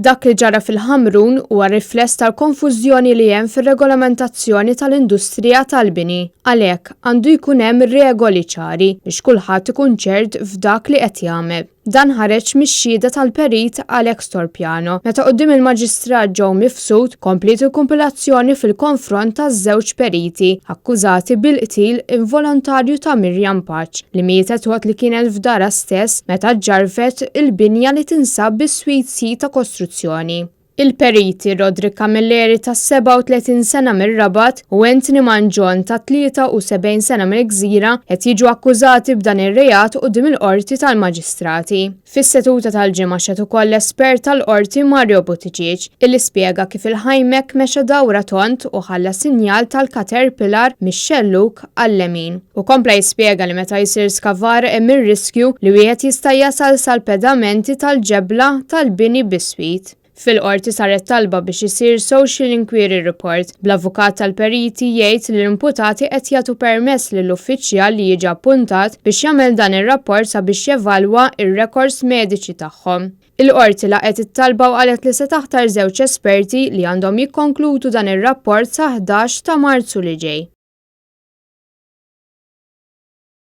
Dak li ġara fil-Ħamrun huwa rifless tal-konfużjoni li hemm fir-regolamentazzjoni tal-industrija tal-bini. Għalhekk għandu jkun hemm regoli ċari biex kulħadd ikun ċert f'dak li qed jagħmel. Dan ħareġ mix-xhieda tal-perit Torpiano meta quddiem il-Maġistrat Joe Mifsud komplet il-kompilazzjoni fil-konfront taż-żewġ periti akkużati bil-qtil involontarju ta' Mirjam Paċ li mietet waqt li kienet f'darha stess meta ġarfet il-binja li tinsab bis-Sweet Sea ta' kostruzzjoni. Il-periti Rodri Camilleri ta' 37 sena mir-Rabat u Anthony Manġon ta' 73 sena mill-Gżira qed jiġu akkużati b'dan ir-reat quddiem il-qorti tal-Maġistrati. Fis-seduta tal-ġimgħa xed ukoll l-espert tal-qorti Mario Buttigieg illi spjega kif il-ħajmek mexa dawra tont u ħalla sinjal tal-Caterpillar mix-xelluk għall-lemin. U kompla jispjega li meta jsir skavar hemm ir-riskju li wieħed jista' jasal sal-pedamenti tal-ġebla tal-bini bis-Sweet. Fil-qorti saret talba biex isir Social Inquiry Report bl-avukat tal-periti jgħid li l-imputati qed jagħtu permess lill-uffiċjal li jiġi appuntat biex jagħmel dan ir-rapport sabiex jevalwa ir-records mediċi tagħhom. Il-qorti laqgħet it-talba u qalet li se taħtar żewġ esperti li għandhom jikkonkludu dan ir-rapport sa 11 ta' Marzu li ġej.